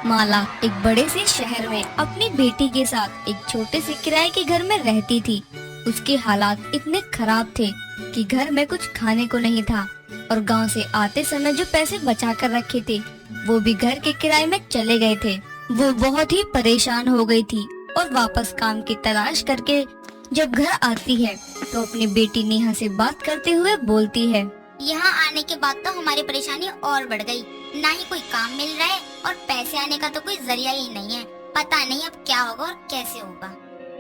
माला एक बड़े से शहर में अपनी बेटी के साथ एक छोटे से किराए के घर में रहती थी। उसके हालात इतने खराब थे कि घर में कुछ खाने को नहीं था और गांव से आते समय जो पैसे बचा कर रखे थे वो भी घर के किराए में चले गए थे। वो बहुत ही परेशान हो गई थी और वापस काम की तलाश करके जब घर आती है तो अपनी बेटी नेहा से बात करते हुए बोलती है, यहाँ आने के बाद तो हमारी परेशानी और बढ़ गई। ना ही कोई काम मिल रहा है और पैसे आने का तो कोई जरिया ही नहीं है। पता नहीं अब क्या होगा और कैसे होगा।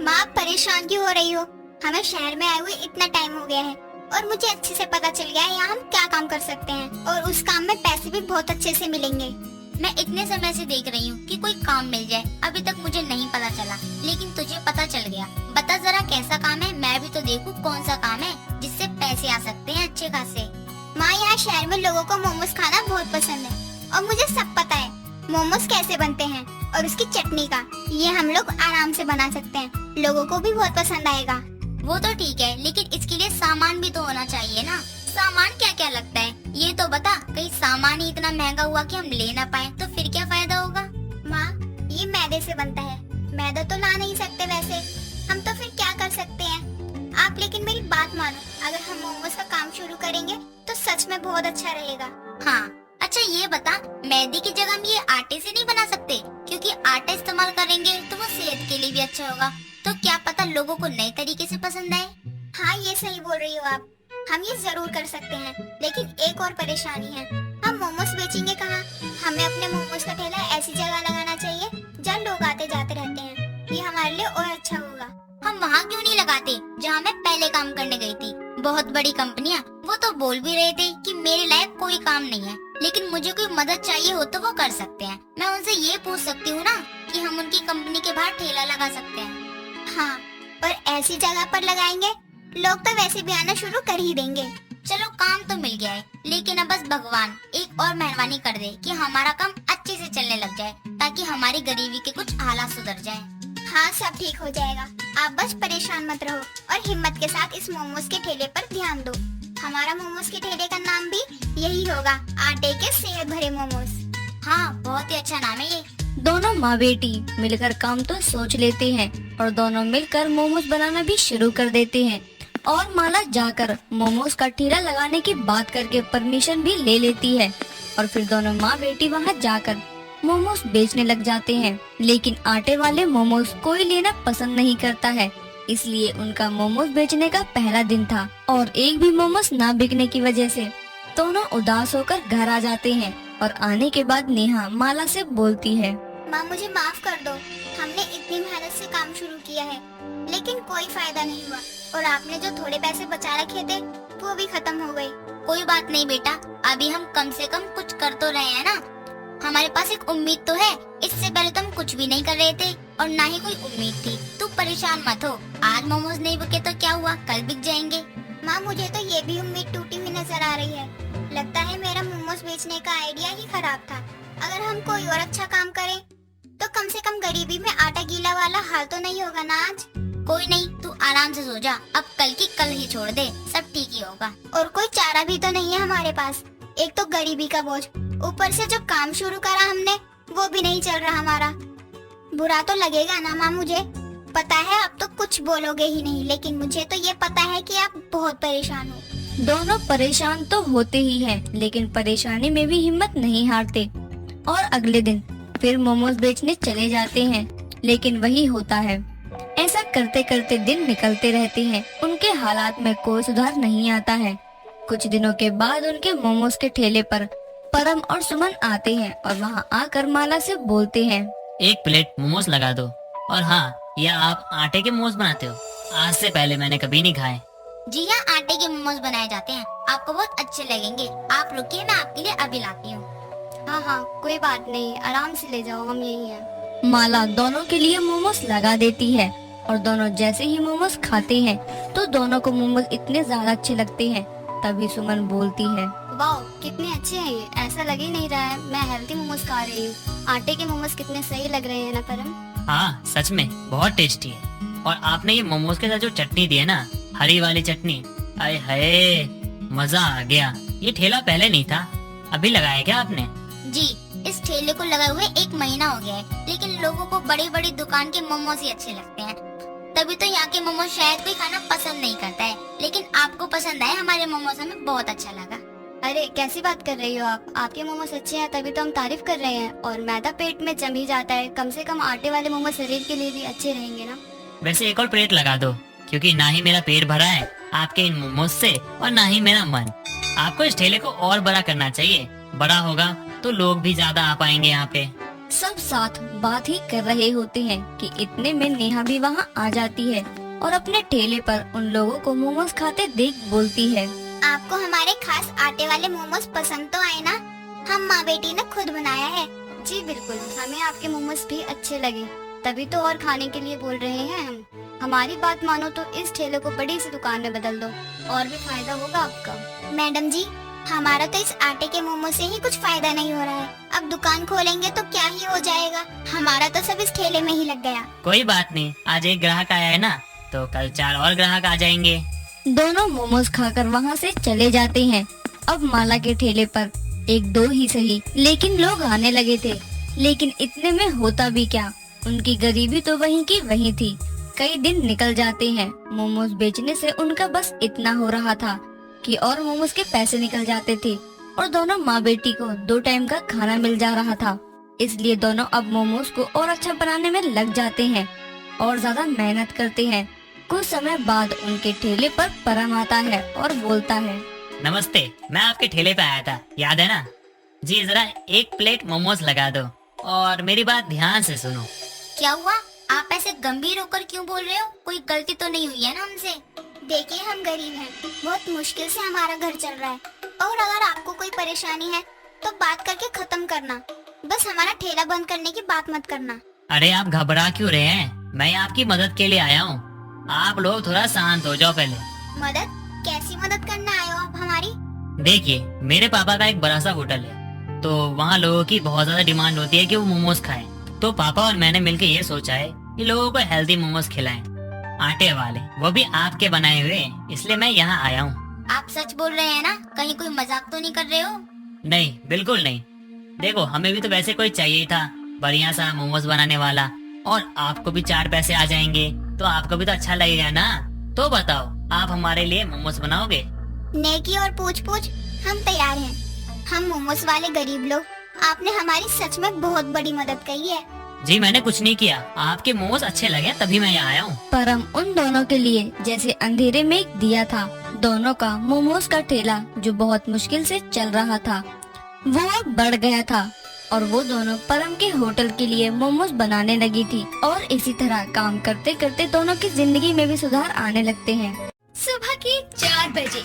माँ, परेशान क्यों हो रही हो? हमें शहर में आए हुए इतना टाइम हो गया है और मुझे अच्छे से पता चल गया है यहाँ हम क्या काम कर सकते हैं और उस काम में पैसे भी बहुत अच्छे से मिलेंगे। मैं इतने समय से देख रही हूँ कि कोई काम मिल जाए, अभी तक मुझे नहीं पता चला, लेकिन तुझे पता चल गया। बता जरा कैसा काम है, मैं भी तो देखूँ कौन सा काम है जिससे पैसे आ सकते हैं अच्छे खासे। माँ, यहाँ शहर में लोगों को मोमोज खाना बहुत पसंद है और मुझे सब पता है मोमोज कैसे बनते हैं और उसकी चटनी का ये हम लोग आराम से बना सकते हैं। लोगों को भी बहुत पसंद आएगा। वो तो ठीक है, लेकिन इसके लिए सामान भी तो होना चाहिए ना। सामान क्या क्या लगता है ये तो बता। कहीं सामान ही इतना महंगा हुआ कि हम ले ना पाए तो फिर क्या फायदा होगा। माँ, ये मैदे से बनता है। मैदा तो ला नहीं सकते वैसे, हम तो फिर क्या कर सकते हैं। आप लेकिन मेरी बात मानो, अगर हम मोमोज का काम शुरू करेंगे तो सच में बहुत अच्छा रहेगा। हाँ, अच्छा ये बता, मैदे की जगह हम ये आटे से नहीं बना सकते? क्योंकि आटा इस्तेमाल करेंगे तो वो सेहत के लिए भी अच्छा होगा। तो क्या पता लोगों को नए तरीके से पसंद आए। हाँ, ये सही बोल रही हो आप। हम ये जरूर कर सकते हैं, लेकिन एक और परेशानी है। हम मोमोज बेचेंगे कहाँ? हमें अपने मोमोज का ठेला ऐसी जगह लगाना चाहिए जहाँ लोग आते जाते रहते हैं। ये हमारे लिए और अच्छा होगा। हम वहाँ क्यों नहीं लगाते जहाँ मैं पहले काम करने गई थी? बहुत बड़ी कंपनियाँ वो तो बोल भी रहे थे कि मेरे लायक कोई काम नहीं है, लेकिन मुझे कोई मदद चाहिए हो तो वो कर सकते हैं। मैं उनसे ये पूछ सकती हूँ ना कि हम उनकी कंपनी के बाहर ठेला लगा सकते हैं। हाँ, और ऐसी जगह पर लगाएंगे लोग तो वैसे भी आना शुरू कर ही देंगे। चलो काम तो मिल गया है, लेकिन अब बस भगवान एक और मेहरबानी कर दे कि हमारा काम अच्छे से चलने लग जाए, ताकि हमारी गरीबी के कुछ हालात सुधर जाए। हाँ, सब ठीक हो जाएगा। आप बस परेशान मत रहो और हिम्मत के साथ इस मोमोज के ठेले पर ध्यान दो। हमारा मोमोज के ठेले का नाम भी यही होगा, आटे के सेहत भरे मोमोज। हाँ, बहुत ही अच्छा नाम है ये। दोनों माँ बेटी मिलकर काम तो सोच लेते हैं और दोनों मिलकर मोमोज बनाना भी शुरू कर देते हैं। और माला जाकर मोमोज का ठेला लगाने की बात करके परमिशन भी ले लेती है और फिर दोनों माँ बेटी वहाँ जाकर मोमोज बेचने लग जाते हैं। लेकिन आटे वाले मोमोज कोई लेना पसंद नहीं करता है, इसलिए उनका मोमोज बेचने का पहला दिन था और एक भी मोमोज ना बिकने की वजह से दोनों उदास होकर घर आ जाते हैं। और आने के बाद नेहा माला से बोलती है, माँ, मुझे माफ कर दो। हमने इतनी मेहनत से काम शुरू किया है, लेकिन कोई फायदा नहीं हुआ और आपने जो थोड़े पैसे बचा रखे थे वो भी खत्म हो गए। कोई बात नहीं बेटा, अभी हम कम से कम कुछ कर तो रहे हैं ना। हमारे पास एक उम्मीद तो है। इससे पहले तो हम कुछ भी नहीं कर रहे थे और ना ही कोई उम्मीद थी। तू परेशान मत हो, आज मोमोज नहीं बिके तो क्या हुआ, कल बिक जाएंगे। माँ, मुझे तो ये भी उम्मीद टूटी हुई नजर आ रही है। लगता है मेरा मोमोज बेचने का आइडिया ही खराब था। अगर हम कोई और अच्छा काम करें तो कम से कम गरीबी में आटा गीला वाला हाल तो नहीं होगा ना आज। कोई नहीं, तू आराम से सो जा। अब कल की कल ही छोड़ दे, सब ठीक ही होगा। और कोई चारा भी तो नहीं है हमारे पास। एक तो गरीबी का बोझ, ऊपर से जो काम शुरू करा हमने वो भी नहीं चल रहा हमारा। बुरा तो लगेगा ना माँ मुझे। पता है अब तो कुछ बोलोगे ही नहीं, लेकिन मुझे तो ये पता है कि आप बहुत परेशान हो। दोनों परेशान तो होते ही हैं, लेकिन परेशानी में भी हिम्मत नहीं हारते और अगले दिन फिर मोमोज बेचने चले जाते हैं। लेकिन वही होता है, ऐसा करते करते दिन निकलते रहते हैं। उनके हालात में कोई सुधार नहीं आता है। कुछ दिनों के बाद उनके मोमोज के ठेले पर परम और सुमन आते हैं और वहाँ आकर माला से बोलते हैं, एक प्लेट मोमोज लगा दो। और हाँ, यह आप आटे के मोमोज बनाते हो? आज से पहले मैंने कभी नहीं खाए। जी हाँ, आटे के मोमोज बनाए जाते हैं, आपको बहुत अच्छे लगेंगे। आप रुकिए, मैं आपके लिए अभी लाती हूँ। हाँ हाँ, कोई बात नहीं, आराम से ले जाओ, हम यही हैं। माला दोनों के लिए मोमोज लगा देती है और दोनों जैसे ही मोमोज खाते हैं तो दोनों को मोमोज इतने ज्यादा अच्छे लगते हैं। तभी सुमन बोलती है, वाह, कितने अच्छे हैं ये। ऐसा लग ही नहीं रहा है मैं हेल्दी मोमोज खा रही हूँ। आटे के मोमोज कितने सही लग रहे हैं ना परम। हाँ, सच में बहुत टेस्टी है। और आपने ये मोमोज के साथ जो चटनी दी है ना, हरी वाली चटनी, आए हाय, मजा आ गया। ये ठेला पहले नहीं था, अभी लगाया क्या आपने? जी, इस इस ठेले को लगाए हुए 1 महीना हो गया है, लेकिन लोगों को बड़ी बड़ी दुकान के मोमोज ही अच्छे लगते हैं। तभी तो यहाँ के मोमोज शायद कोई खाना पसंद नहीं करता है, लेकिन आपको पसंद आए हमारे मोमोज, हमें बहुत अच्छा लगा। अरे कैसी बात कर रही हो आप? आपके मोमोज अच्छे हैं तभी तो हम तारीफ कर रहे हैं। और मैदा पेट में जम ही जाता है, कम से कम आटे वाले मोमोज शरीर के लिए भी अच्छे रहेंगे ना। वैसे एक और प्लेट लगा दो, क्योंकि ना ही मेरा पेट भरा है आपके इन मोमोज से और ना ही मेरा मन। आपको इस ठेले को और बड़ा करना चाहिए, बड़ा होगा तो लोग भी ज्यादा आ पाएंगे यहाँ पे। सब साथ बात ही कर रहे होते हैं कि इतने में नेहा भी वहाँ आ जाती है और अपने ठेले पर उन लोगों को मोमोज खाते देख बोलती है, आपको हमारे खास आटे वाले मोमोज पसंद तो आए ना? हम माँ बेटी ने खुद बनाया है। जी बिल्कुल, हमें आपके मोमोज भी अच्छे लगे, तभी तो और खाने के लिए बोल रहे हैं हम। हमारी बात मानो तो इस ठेले को बड़ी सी दुकान में बदल दो, और भी फायदा होगा आपका। मैडम जी, हमारा तो इस आटे के मोमो से ही कुछ फायदा नहीं हो रहा है, अब दुकान खोलेंगे तो क्या ही हो जाएगा, हमारा तो सब इस ठेले में ही लग गया। कोई बात नहीं, आज एक ग्राहक आया है ना, तो कल 4 और ग्राहक आ जाएंगे। दोनों मोमोज खाकर वहाँ से चले जाते हैं। अब माला के ठेले पर 1-2 ही सही, लेकिन लोग आने लगे थे। लेकिन इतने में होता भी क्या, उनकी गरीबी तो वहीं की वहीं थी। कई दिन निकल जाते हैं, मोमोज बेचने से उनका बस इतना हो रहा था कि और मोमोज के पैसे निकल जाते थे, और दोनों माँ बेटी को 2 टाइम का खाना मिल जा रहा था। इसलिए दोनों अब मोमोज को और अच्छा बनाने में लग जाते हैं और ज्यादा मेहनत करते हैं। कुछ समय बाद उनके ठेले पर परम आता है और बोलता है, नमस्ते, मैं आपके ठेले पे आया था, याद है ना? जी जरा 1 प्लेट मोमोज लगा दो, और मेरी बात ध्यान से सुनो। क्या हुआ? आप ऐसे गंभीर होकर क्यों बोल रहे हो? कोई गलती तो नहीं हुई है ना हमसे? देखिए, हम गरीब हैं, बहुत मुश्किल से हमारा घर चल रहा है, और अगर आपको कोई परेशानी है तो बात करके खत्म करना, बस हमारा ठेला बंद करने की बात मत करना। अरे आप घबरा क्यों रहे हैं? मैं आपकी मदद के लिए आया हूँ। आप लोग थोड़ा शांत हो जाओ पहले। मदद? कैसी मदद करना आए हो आप हमारी? देखिए, मेरे पापा का एक बड़ा सा होटल है, तो वहाँ लोगों की बहुत ज्यादा डिमांड होती है कि वो मोमोज खाएं। तो पापा और मैंने मिलकर ये सोचा है कि लोगों को हेल्दी मोमोज खिलाएं, आटे वाले, वो भी आपके बनाए हुए, इसलिए मैं यहाँ आया हूँ। आप सच बोल रहे हैं ना? कहीं कोई मजाक तो नहीं कर रहे हो? नहीं, बिल्कुल नहीं। देखो, हमें भी तो वैसे कोई चाहिए ही था, बढ़िया सा मोमोज बनाने वाला, और आपको भी 4 पैसे आ जाएंगे तो आपको भी तो अच्छा लगेगा ना। तो बताओ, आप हमारे लिए मोमोज बनाओगे? नेकी और पूछ पूछ, हम तैयार हैं। हम मोमोज वाले गरीब लोग, आपने हमारी सच में बहुत बड़ी मदद की है। जी मैंने कुछ नहीं किया, आपके मोमोज अच्छे लगे तभी मैं यहाँ आया हूँ। परम उन दोनों के लिए जैसे अंधेरे में एक दिया था। दोनों का मोमोज का ठेला, जो बहुत मुश्किल से चल रहा था, वो अब बढ़ गया था, और वो दोनों परम के होटल के लिए मोमोज बनाने लगी थी। और इसी तरह काम करते करते दोनों की जिंदगी में भी सुधार आने लगते हैं। सुबह के 4 बजे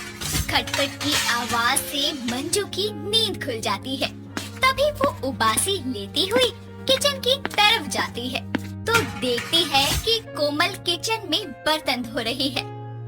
खटखट की आवाज से मंजू की नींद खुल जाती है। तभी वो उबासी लेती हुई किचन की तरफ जाती है, तो देखती है कि कोमल किचन में बर्तन धो रही है।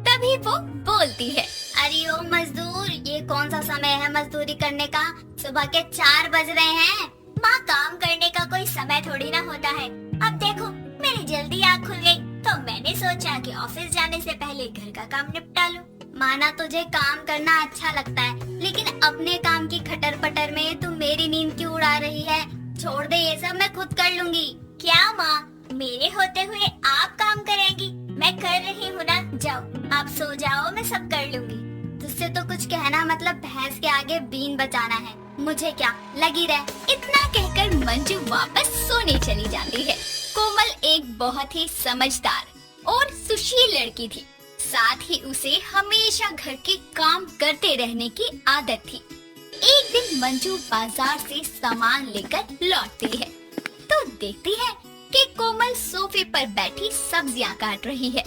तभी वो बोलती है, अरे ओ मजदूर, ये कौन सा समय है मजदूरी करने का? सुबह के 4 बज रहे हैं। माँ, काम करने का कोई समय थोड़ी ना होता है। अब देखो, मेरी जल्दी आँख खुल गई, तो मैंने सोचा कि ऑफिस जाने से पहले घर का काम निपटा लूं। माना तुझे काम करना अच्छा लगता है, लेकिन अपने काम की खटर पटर में तू मेरी नींद क्यों उड़ा रही है? छोड़ दे ये सब, मैं खुद कर लूंगी। क्या माँ, मेरे होते हुए आप काम करेंगी? मैं कर रही हूँ ना, जाओ आप सो जाओ, मैं सब कर लूंगी। तुझसे तो कुछ कहना मतलब भैंस के आगे बीन बचाना है। मुझे क्या, लगी रह। इतना कहकर मंजू वापस सोने चली जाती है। कोमल एक बहुत ही समझदार और सुशील लड़की थी, साथ ही उसे हमेशा घर के काम करते रहने की आदत थी। एक दिन मंजू बाजार से सामान लेकर लौटती है, तो देखती है कि कोमल सोफे पर बैठी सब्जियां काट रही है।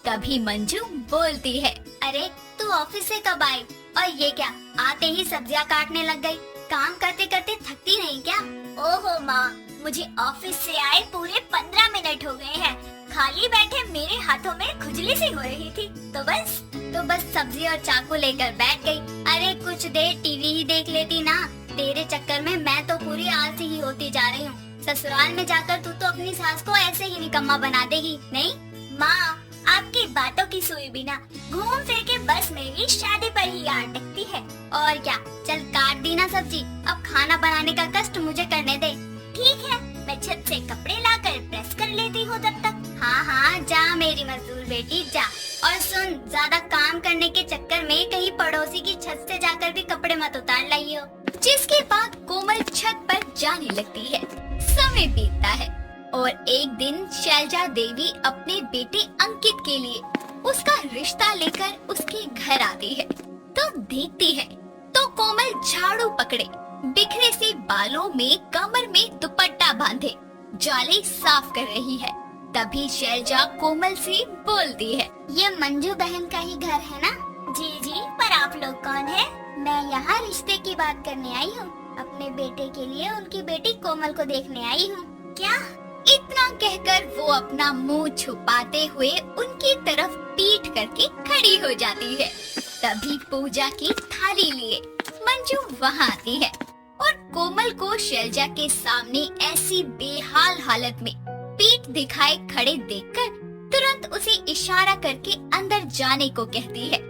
तभी मंजू बोलती है, अरे तू ऑफिस से कब आई, और ये क्या आते ही सब्जियां काटने लग गई? काम करते करते थकती नहीं क्या? ओहो माँ, मुझे ऑफिस से आए पूरे 15 मिनट हो गए हैं। खाली बैठे मेरे हाथों में खुजली सी हो रही थी, तो बस सब्जी और चाकू लेकर बैठ गई। अरे कुछ देर टीवी ही देख लेती ना। तेरे चक्कर में मैं तो पूरी आलसी ही होती जा रही हूँ। ससुराल में जाकर तू तो अपनी सास को ऐसे ही निकम्मा बना देगी। नहीं माँ, आपकी बातों की सुई बिना घूम फिर के बस मेरी शादी पर ही आ अटकती है। और क्या, चल काट दी ना सब्जी, अब खाना बनाने का कष्ट मुझे करने दे। ठीक है, मैं छत से कपड़े लाकर प्रेस कर लेती हूँ तब तक। हाँ हाँ, जा मेरी मजदूर बेटी जा। और सुन, ज्यादा काम करने के चक्कर में कहीं पड़ोसी की छत से जाकर भी कपड़े मत उतार लाइयो। जिसके बाद कोमल छत पर जाने लगती है। समय बीतता है और एक दिन शैलजा देवी अपने बेटे अंकित के लिए उसका रिश्ता लेकर उसके घर आती है। तो देखती है तो कोमल झाड़ू पकड़े, बिखरे से बालों में कमर में दुपट्टा बांधे जाले साफ कर रही है। तभी शैलजा कोमल से बोलती है, ये मंजू बहन का ही घर है ना? जी जी, पर आप लोग कौन है? मैं यहाँ रिश्ते की बात करने आई हूँ। अपने बेटे के लिए उनकी बेटी कोमल को देखने आई हूँ। क्या? इतना कहकर वो अपना मुंह छुपाते हुए उनकी तरफ पीठ करके खड़ी हो जाती है। तभी पूजा की थाली लिए मंजू वहाँ आती है और कोमल को शैलजा के सामने ऐसी बेहाल हालत में पीठ दिखाए खड़े देखकर तुरंत उसे इशारा करके अंदर जाने को कहती है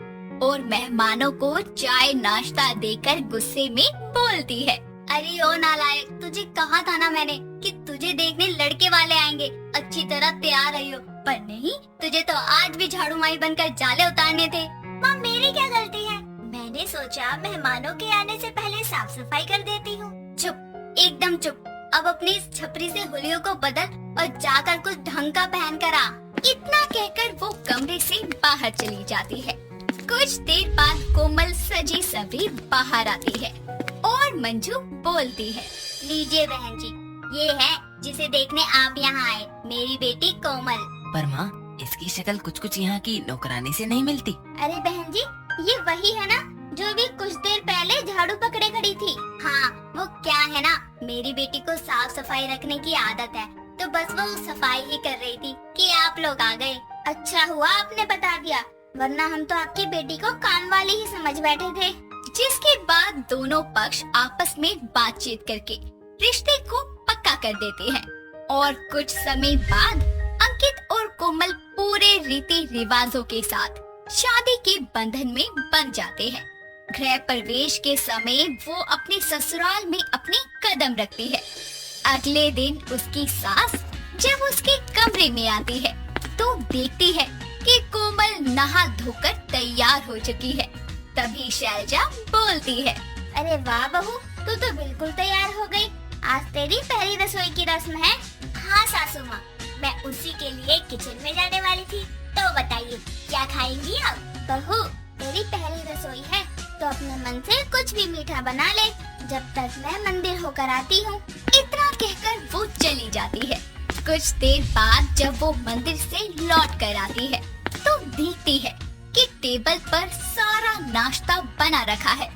और मेहमानों को चाय नाश्ता देकर गुस्से में बोलती है, अरे ओ नालायक, तुझे कहा था ना मैंने कि तुझे देखने लड़के वाले आएंगे, अच्छी तरह तैयार रहियो। पर नहीं, तुझे तो आज भी झाड़ू माई बनकर जाले उतारने थे। माँ, मेरी क्या गलती है? मैंने सोचा मेहमानों के आने से पहले साफ सफाई कर देती हूँ। चुप, एकदम चुप। अब अपनी इस छपरी से हुलियों को बदल और जाकर कुछ ढंग का पहन कर आ। इतना कहकर वो कमरे से बाहर चली जाती है। कुछ देर बाद कोमल सजी सवरी बाहर आती है और मंजू बोलती है, लीजिए बहन जी, ये है जिसे देखने आप यहाँ आए, मेरी बेटी कोमल। पर माँ, इसकी शक्ल कुछ यहाँ की नौकरानी से नहीं मिलती। अरे बहन जी, ये वही है ना जो भी कुछ देर पहले झाड़ू पकड़े खड़ी थी। हाँ, वो क्या है ना, मेरी बेटी को साफ सफाई रखने की आदत है, तो बस वो सफाई ही कर रही थी कि आप लोग आ गए। अच्छा हुआ आपने बता दिया, वरना हम तो आपकी बेटी को काम वाली ही समझ बैठे थे। जिसके बाद दोनों पक्ष आपस में बातचीत करके रिश्ते को पक्का कर देते हैं और कुछ समय बाद अंकित और कोमल पूरे रीति रिवाजों के साथ शादी के बंधन में बंध जाते हैं। गृह प्रवेश के समय वो अपने ससुराल में अपने कदम रखती है। अगले दिन उसकी सास जब उसके कमरे में आती है तो देखती है कि कोमल नहा धोकर तैयार हो चुकी है। तभी शैलजा बोलती है, अरे वाह बहू, तू तो बिल्कुल तैयार हो गई। आज तेरी पहली रसोई की रस्म है। हाँ सासू माँ, मैं उसी के लिए किचन में जाने वाली थी। तो बताइए, क्या खाएंगी आप? बहू, तेरी पहली रसोई है तो अपने मन से कुछ भी मीठा बना ले, जब तक मैं मंदिर होकर आती हूँ। इतना कहकर वो चली जाती है। कुछ देर बाद जब वो मंदिर से लौट कर आती है तो देखती है कि टेबल पर सारा नाश्ता बना रखा है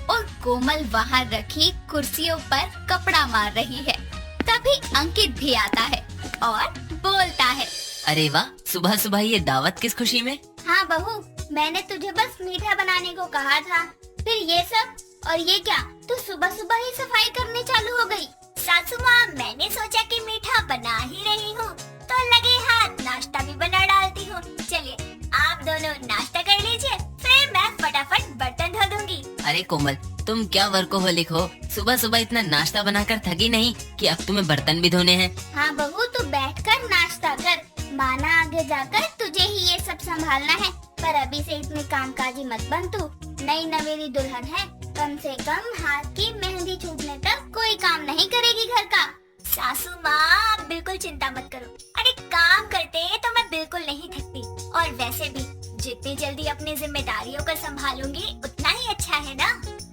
और कोमल वहाँ रखी कुर्सियों पर कपड़ा मार रही है। तभी अंकित भी आता है और बोलता है, अरे वाह, सुबह सुबह ये दावत किस खुशी में? हाँ बहू, मैंने तुझे बस मीठा बनाने को कहा था, फिर ये सब और ये क्या, तू सुबह सुबह ही सफाई करने चालू हो गई। सासू माँ, मैंने सोचा कि मीठा बना ही रही हूँ तो लगे हाथ नाश्ता भी बना डालती हूँ। चलिए, आप दोनों नाश्ता कर लीजिए, फिर मैं फटाफट बर्तन धो दूंगी। अरे कोमल, तुम क्या वर्कोहोलिक हो? सुबह सुबह इतना नाश्ता बनाकर थकी नहीं कि अब तुम्हें बर्तन भी धोने हैं? हाँ बहू, तू बैठकर नाश्ता कर, माना आगे जाकर तुझे ही ये सब संभालना है, पर अभी से इतनी कामकाजी मत बन तू। नई नवेली दुल्हन है, कम से कम हाथ की मेहंदी छूटने तक कोई काम नहीं करेगी घर का। सासू माँ, आप बिल्कुल चिंता मत करो। अरे काम करते तो मैं बिल्कुल नहीं थकती, और वैसे भी जितनी जल्दी अपनी जिम्मेदारियों को संभालूंगी उतना ही अच्छा है ना।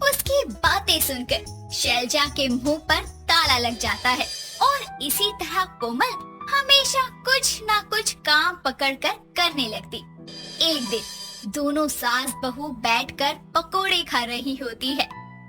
उसकी बातें सुनकर शैलजा के मुंह पर ताला लग जाता है और इसी तरह कोमल हमेशा कुछ ना कुछ काम पकड़कर करने लगती। एक दिन दोनों सास बहू बैठकर पकोड़े खा रही होती है।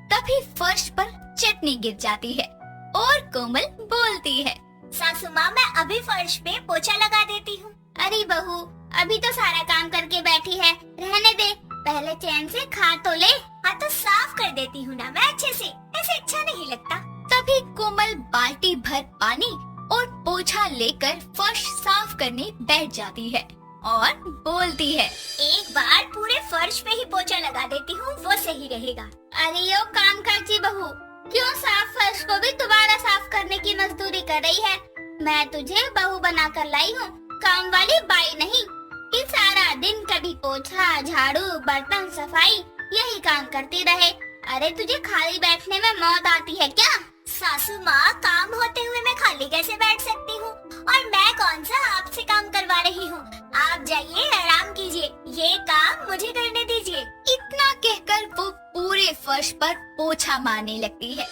तभी फर्श पर चटनी गिर जाती है और कोमल बोलती है, सासू माँ, मैं अभी फर्श पे पोछा लगा देती हूँ। अरे बहू, अभी तो सारा काम करके बैठी है, रहने दे, पहले चैन से खा तो ले। हाँ तो साफ कर देती हूँ ना मैं अच्छे से, ऐसे अच्छा नहीं लगता। तभी कोमल बाल्टी भर पानी और पोछा लेकर फर्श साफ करने बैठ जाती है। और बोलती है, एक बार पूरे फर्श पे ही पोछा लगा देती हूँ, वो सही रहेगा। अरे यो कामकाजी बहू, क्यों साफ फर्श को भी दोबारा साफ करने की मजदूरी कर रही है? मैं तुझे बहू बनाकर लाई हूँ, काम वाली बाई नहीं कि सारा दिन कभी पोछा, झाड़ू, बर्तन सफाई यही काम करती रहे। अरे तुझे खाली बैठने में मौत आती है क्या? सासू माँ, काम होते हुए मैं खाली कैसे बैठ सकती हूँ? और मैं कौन सा आपसे काम करवा रही हूँ? आप जाइए, आराम कीजिए, ये काम मुझे करने दीजिए। इतना कहकर वो पूरे फर्श पर पोछा मारने लगती है।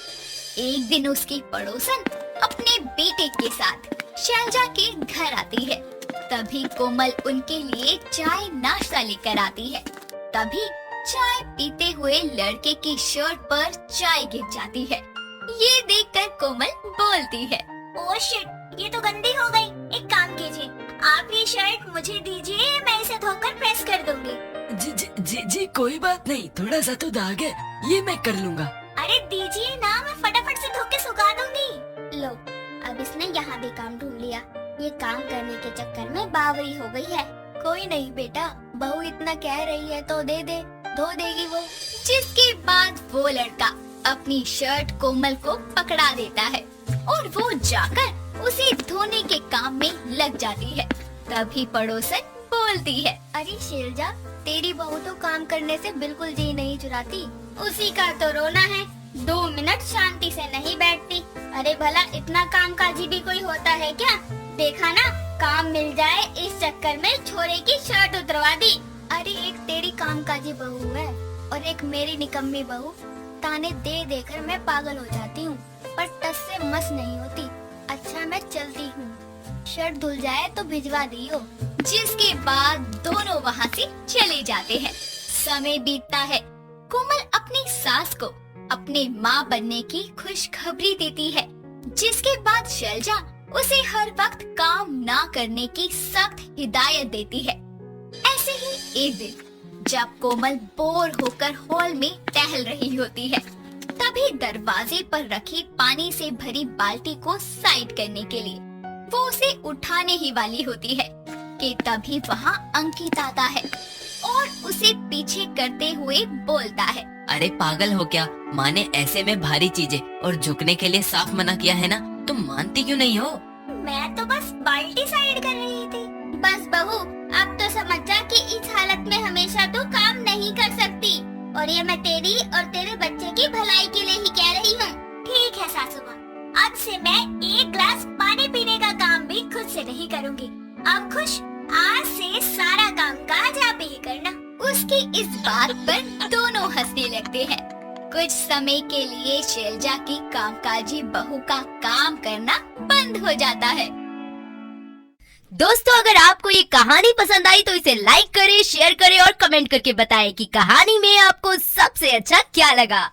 एक दिन उसकी पड़ोसन अपने बेटे के साथ शैलजा के घर आती है। तभी कोमल उनके लिए चाय नाश्ता लेकर आती है। तभी चाय पीते हुए लड़के की शर्ट पर चाय गिर जाती है। ये देखकर कोमल बोलती है, ओह शिट, ये तो गंदी हो गई। एक काम कीजिए, आप ये शर्ट मुझे दीजिए, मैं इसे धोकर प्रेस कर दूंगी। जी जी जी जी कोई बात नहीं, थोड़ा सा तो दाग है, ये मैं कर लूँगा। अरे दीजिए ना, मैं फटाफट से धो के सुखा दूंगी। लो, अब इसने यहाँ भी काम ढूंढ लिया। ये काम करने के चक्कर में बावरी हो गई है। कोई नहीं बेटा, बहू इतना कह रही है तो दे दे, धो देगी वो। जिसके बाद वो लड़का अपनी शर्ट कोमल को पकड़ा देता है और वो जाकर उसे धोने के काम में लग जाती है। तभी पड़ोसन बोलती है, अरे शैलजा, तेरी बहू तो काम करने से बिल्कुल जी नहीं चुराती। उसी का तो रोना है, 2 मिनट शांति से नहीं बैठती। अरे भला इतना कामकाजी भी कोई होता है क्या? देखा ना, काम मिल जाए इस चक्कर में छोरे की शर्ट उतरवा दी। अरे एक तेरी कामकाजी बहू है और एक मेरी निकम्मी बहू। ताने दे देकर मैं पागल हो जाती हूँ, पर टस से मस नहीं होती। अच्छा मैं चलती हूँ, शर्ट धुल जाए तो भिजवा दियो। जिसके बाद दोनों वहाँ से चले जाते हैं। समय बीतता है। कोमल अपनी सास को अपने माँ बनने की खुशखबरी देती है। जिसके बाद शैलजा उसे हर वक्त काम ना करने की सख्त हिदायत देती है। ऐसे ही एक दिन जब कोमल बोर होकर हॉल में टहल रही होती है, तभी दरवाजे पर रखी पानी से भरी बाल्टी को साइड करने के लिए वो उसे उठाने ही वाली होती है कि तभी वहाँ अंकित आता है और उसे पीछे करते हुए बोलता है, अरे पागल हो क्या? माँ ने ऐसे में भारी चीजें और झुकने के लिए साफ मना किया है ना, तुम मानती क्यों नहीं हो? मैं तो बस बाल्टी साइड कर रही थी। बस बहू, अब तो समझ जा कि इस हालत में हमेशा तो काम नहीं कर सकती, और ये मैं तेरी और तेरे बच्चे की भलाई के लिए ही कह रही हूँ। ठीक है सासू माँ, आज से मैं 1 ग्लास पानी पीने का काम भी खुद से नहीं करूँगी। अब खुश? आज से सारा काम काज आप ही करना। उसकी इस बात पर दोनों हंसने लगते हैं। कुछ समय के लिए शैलजा की कामकाजी बहू का काम करना बंद हो जाता है। दोस्तों, अगर आपको ये कहानी पसंद आई तो इसे लाइक करें, शेयर करें और कमेंट करके बताएं कि कहानी में आपको सबसे अच्छा क्या लगा।